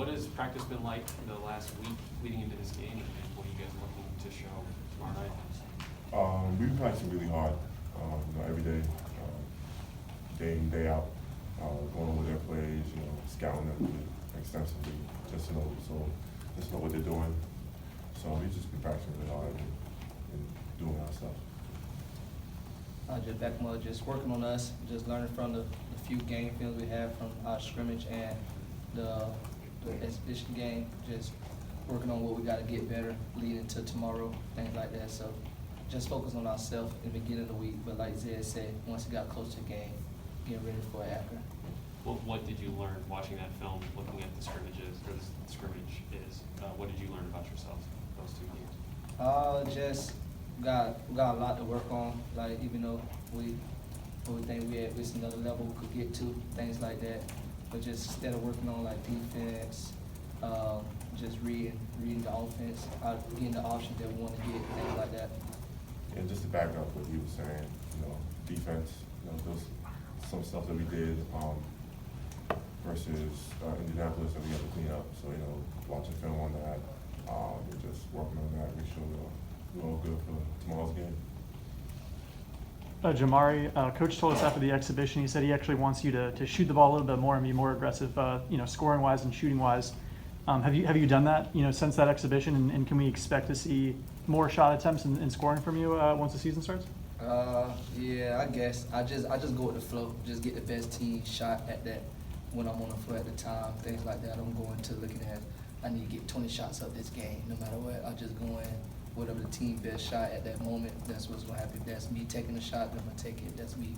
what has practice been like the last week leading into this game, and what are you guys looking to show tomorrow night? We've been practicing really hard, every day, day in, day out, going over their plays, scouting them extensively, just to know what they're doing. So we've just been practicing really hard and doing our stuff. Just back more, just working on us, just learning from the few game films we have from our scrimmage and the exhibition game, just working on what we got to get better leading to tomorrow, things like that. So just focus on ourselves in the beginning of the week, but like Zed said, once we got close to the game, getting ready for Akron. What did you learn watching that film, looking at the scrimmages, or the scrimmage is? What did you learn about yourselves those 2 games? Just got a lot to work on. Like, even though we think we at this another level we could get to, things like that. But just instead of working on like defense, just reading the offense, getting the options that we want to get, things like that. And just to back up what he was saying, defense, there's some stuff that we did versus Indianapolis that we had to clean up. So, watching film on that, and just working on that, make sure we're all good for tomorrow's game. Jamari, coach told us after the exhibition, he said he actually wants you to shoot the ball a little bit more and be more aggressive, scoring-wise and shooting-wise. Have you done that, since that exhibition, and can we expect to see more shot attempts and scoring from you once the season starts? Yeah, I guess. I just go with the flow, just get the best team shot at that when I'm on the floor at the time, things like that. I'm going to looking at, I need to get 20 shots up this game, no matter what. I just go in, whatever the team best shot at that moment, that's what's going to happen. If that's me taking a shot, then I'm going to take it. That's me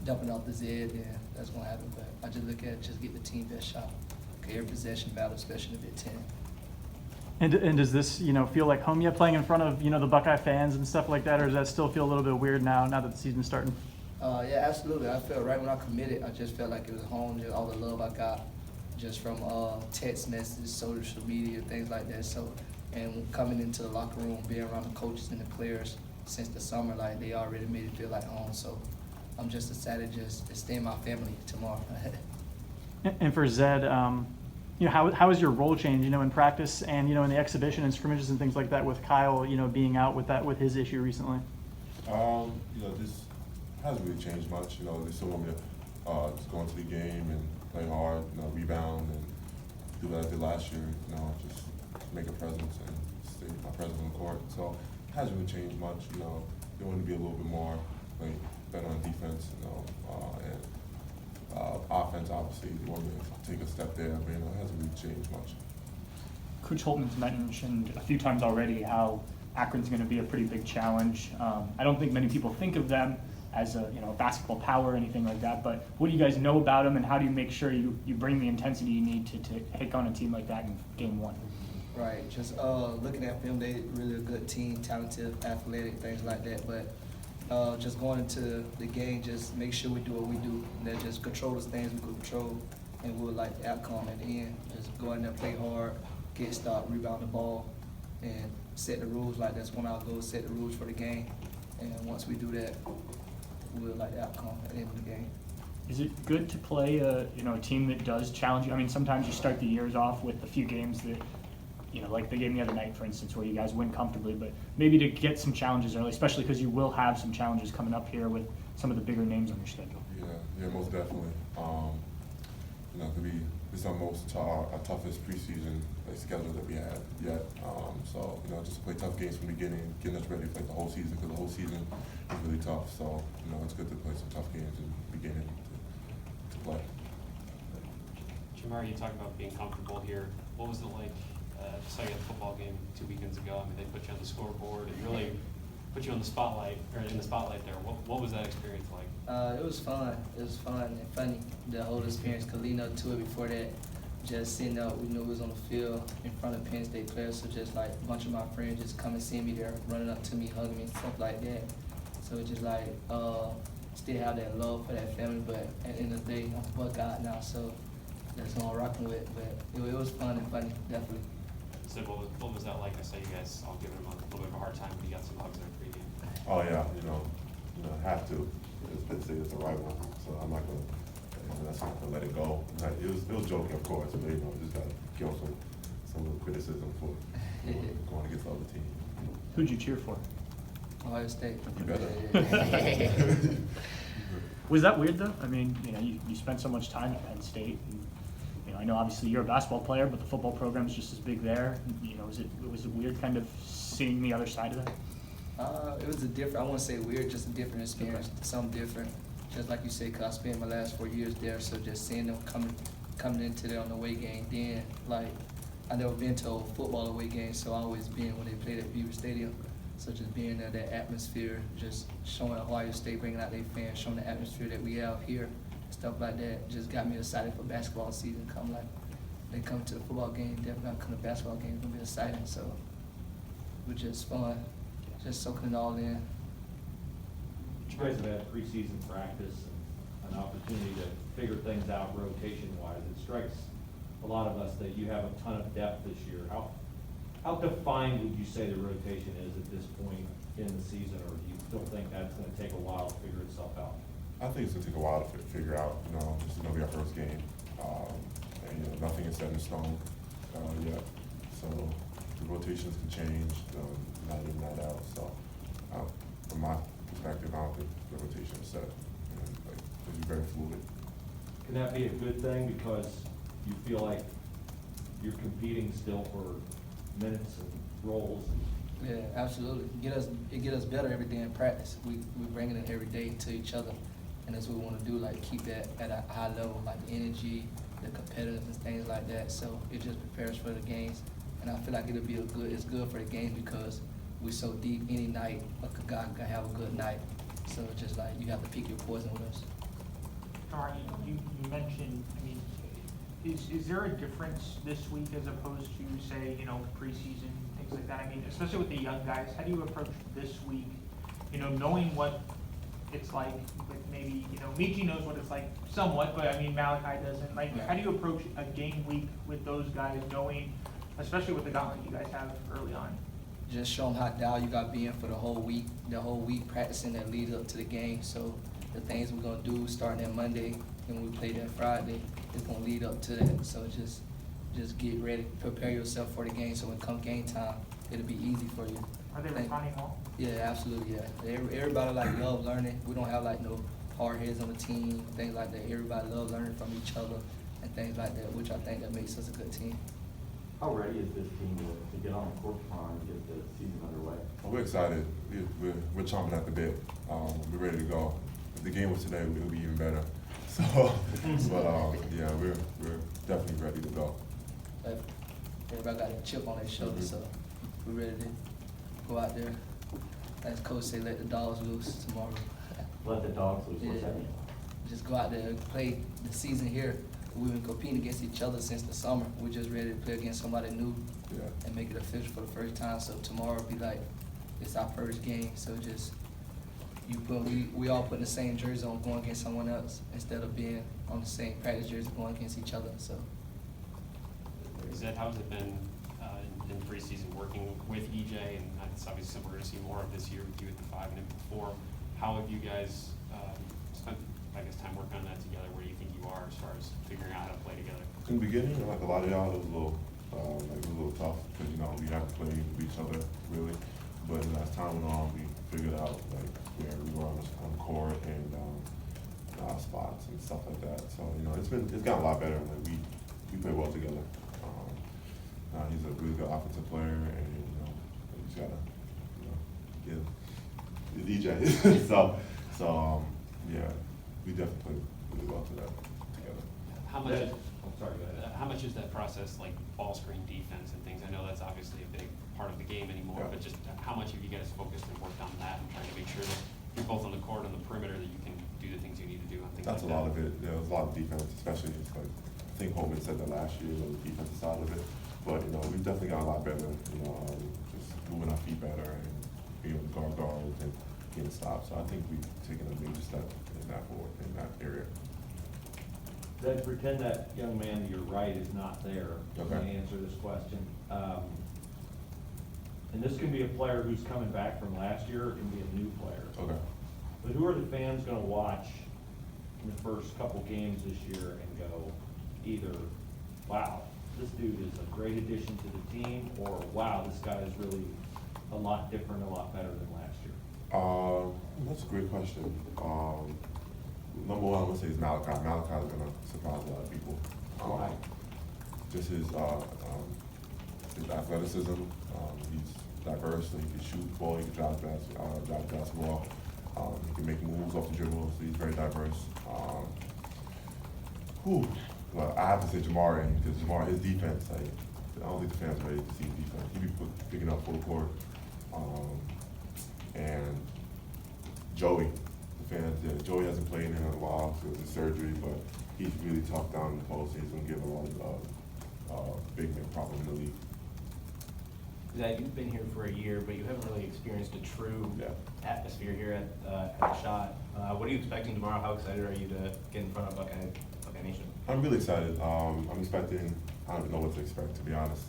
dumping off the Zed, then that's going to happen. But I just look at just get the team best shot. Every possession battle, especially in the Big Ten. And does this, feel like home yet, playing in front of, the Buckeye fans and stuff like that, or does that still feel a little bit weird now that the season's starting? Yeah, absolutely. I felt right when I committed, I just felt like it was home, just all the love I got just from text messages, social media, things like that. So, and coming into the locker room, being around the coaches and the players since the summer, like they already made it feel like home. So I'm just excited just to stay in my family tomorrow. And for Zed, how is your role change, in practice and, in the exhibition and scrimmages and things like that with Kyle, being out with his issue recently? This hasn't really changed much. They still want me to just go into the game and play hard, rebound and do what I did last year, just make a presence and stay my presence on the court. So it hasn't really changed much. They want to be a little bit more better on defense, and offense, obviously, they want me to take a step there, but it hasn't really changed much. Coach Holtman's mentioned a few times already how Akron's going to be a pretty big challenge. I don't think many people think of them as a basketball power or anything like that, but what do you guys know about them, and how do you make sure you bring the intensity you need to take on a team like that in game one? Right, just looking at film, they really a good team, talented, athletic, things like that, but just going into the game, just make sure we do what we do, and then just control the things we can control, and we'll like the outcome at the end. Just go in there, play hard, get stopped, rebound the ball, and set the rules. Like that's one of our goals, set the rules for the game, and once we do that, we'll like the outcome at the end of the game. Is it good to play a team that does challenge you? I mean, sometimes you start the years off with a few games that, like the game the other night, for instance, where you guys win comfortably, but maybe to get some challenges early, especially because you will have some challenges coming up here with some of the bigger names on your schedule. Yeah, most definitely. It's our toughest preseason schedule that we had yet. So just to play tough games from the beginning, getting us ready for the whole season, because the whole season is really tough. So it's good to play some tough games in the beginning to play. Jamari, you talked about being comfortable here. What was it like? I saw you at a football game 2 weekends ago. I mean, they put you on the scoreboard and really put you on the spotlight, or in the spotlight there. What was that experience like? It was fun. It was fun and funny. The whole experience could lead up to it. Before that, just sitting up, we knew we was on the field in front of Penn State players, so just like a bunch of my friends just come and see me there, running up to me, hugging me, stuff like that. So it's just like still have that love for that family, but at the end of the day, I'm a Buckeye now, so that's what I'm rocking with. But it was fun and funny, definitely. So what was that like? I saw you guys all giving him a little bit of a hard time, but you got some hugs there pregame. Oh yeah, have to. It's Penn State is a rival, so I'm not going to. That's just have to let it go. Like, it was joking, of course, but you know, just gotta give them some little criticism for going against the other team. Who'd you cheer for? Ohio State. You better. Was that weird though? I mean, you know, you spent so much time at Penn State. And, you know, I know obviously you're a basketball player, but the football program is just as big there. You know, was it weird kind of seeing the other side of that? It was a different, I won't say weird, just a different experience, something different. Just like you said, 'cause I spent my last 4 years there, so just seeing them coming into there on the away game, then like I never been to a football away game, so I always been when they played at Beaver Stadium. So just being there, that atmosphere, just showing Ohio State, bringing out their fans, showing the atmosphere that we have here, stuff like that, just got me excited for basketball season. Come like they come to the football game, definitely gonna come to the basketball game, it's gonna be exciting. So it was just fun, just soaking it all in. You guys have had preseason practice and an opportunity to figure things out rotation-wise. It strikes a lot of us that you have a ton of depth this year. How defined would you say the rotation is at this point in the season, or do you still think that's going to take a while to figure itself out? I think it's gonna take a while to figure out. You know, this is gonna be our first game, and you know, nothing is set in stone yet. So the rotations can change, night in, night out. So from my perspective, I don't think the rotation is set. And, like, it'll be very fluid. Can that be a good thing because you feel like you're competing still for minutes and roles? Yeah, absolutely. It get us better every day in practice. We bringing it every day to each other, and that's what we want to do. Like keep that at a high level, like the energy, the competitiveness, things like that. So it just prepares for the games, and I feel like it'll be it's good for the game because we're so deep. Any night, a guy can have a good night. So it's just like you have to pick your poison with us. Jamari, you mentioned, I mean, is there a difference this week as opposed to, say, you know, preseason, things like that? I mean, especially with the young guys, how do you approach this week, you know, knowing what it's like with maybe, you know, Michi knows what it's like somewhat, but I mean, Malachi doesn't. Like, how do you approach a game week with those guys, knowing, especially with the gauntlet you guys have early on? Just show them how down you got to be in for the whole week practicing that lead up to the game. So the things we're going to do starting at Monday and when we play that Friday, it's going to lead up to that. So just get ready, prepare yourself for the game so when come game time, it'll be easy for you. Are they responding well? Yeah, absolutely, yeah. Everybody like love learning. We don't have like no hard heads on the team, things like that. Everybody love learning from each other and things like that, which I think that makes us a good team. How ready is this team to get on the court tomorrow and get the season underway? Well, we're excited. We're chomping at the bit. We're ready to go. If the game was today, it would be even better. So, but yeah, we're definitely ready to go. But everybody got a chip on their shoulder, so we're ready to go out there. As Coach say, let the dogs loose tomorrow. Let the dogs loose. What's Yeah. that mean? Just go out there and play the season here. We've been competing against each other since the summer. We're just ready to play against somebody new Yeah. and make it official for the first time. So tomorrow will be like, it's our first game. So just, we all put the same jersey on going against someone else instead of being on the same practice jersey going against each other. So. Zed, how's it been in preseason working with EJ? And it's obviously something we're going to see more of this year with you at the 5 and before. How have you guys spent, I guess, time working on that together? Where do you think you are as far as figuring out how to play together? In the beginning, like a lot of y'all, it was a little tough because you know we haven't played with each other really. But as time went on, we figured out like where we were on the court and our spots and stuff like that. So you know it's gotten a lot better. Like we play well together. He's a really good offensive player, and you know you just gotta give the DJ. so yeah, we definitely play really well together. How much? I'm sorry, go ahead. How much is that process like ball screen defense and things? I know that's obviously a big part of the game anymore, Yeah. but just how much have you guys focused and worked on that and trying to make sure that you're both on the court and the perimeter that you can do the things you need to do on things That's like a lot that? of it. Yeah, there's a lot of defense, especially it's like I think Holman said that last year, the defensive side of it. But you know, we've definitely got a lot better. You know, just moving our feet better and being able to guards and getting stops. So I think we've taken a major step in that area. Then pretend that young man to your right is not there. Okay. To answer this question. And this can be a player who's coming back from last year, or it can be a new player. Okay. But who are the fans going to watch in the first couple games this year and go either, wow, this dude is a great addition to the team, or wow, this guy is really a lot different, a lot better than last year? That's a great question. Number one, I'm gonna say is Malachi. Malachi is gonna surprise a lot of people. Right. Just his athleticism. He's diverse, so he can shoot the ball, he can drive the basketball. He can make moves off the dribble, so he's very diverse. Well, I have to say Jamari, because Jamari, his defense, like, I don't think the fans are ready to see his defense. He be picking up full court. And Joey, the fans, yeah, Joey hasn't played in a while because of his surgery, but he's really tough down in the post. He's gonna give a lot of big man problem in the league. Zed, you've been here for a year, but you haven't really experienced a true Yeah. atmosphere here at the Schott. What are you expecting tomorrow? How excited are you to get in front of Buckeye Nation? I'm really excited. I'm expecting, I don't even know what to expect, to be honest.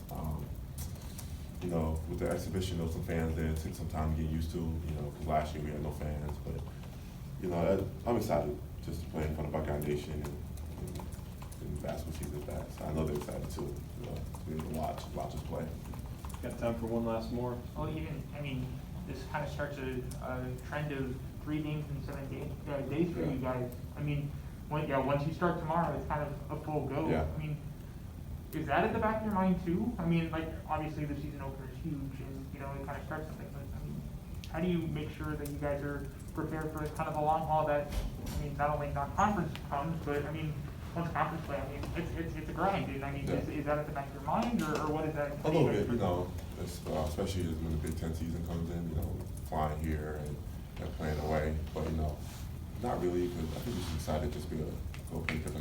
You know, with the exhibition, there were some fans there. It took some time to get used to, you know, because last year we had no fans. But, you know, I'm excited just to play in front of Buckeye Nation and basketball season back. So I know they're excited too, you know, to be able to watch us play. Got time for one last more? Well, this kind of starts a trend of 3 games in 7 days for Yeah. you guys. Once you start tomorrow, it's kind of a full go. Yeah. Is that at the back of your mind too? Obviously the season opener is huge and, it kind of starts something, but, how do you make sure that you guys are prepared for kind of a long haul that, not only non-conference comes, but, once conference play, it's a grind, and, Yeah. is that at the back of your mind, or what is that? A little bit, you know, especially when the Big Ten season comes in, you know, flying here and playing away. But, you know, not really, because I think we're just excited just to be able to go play different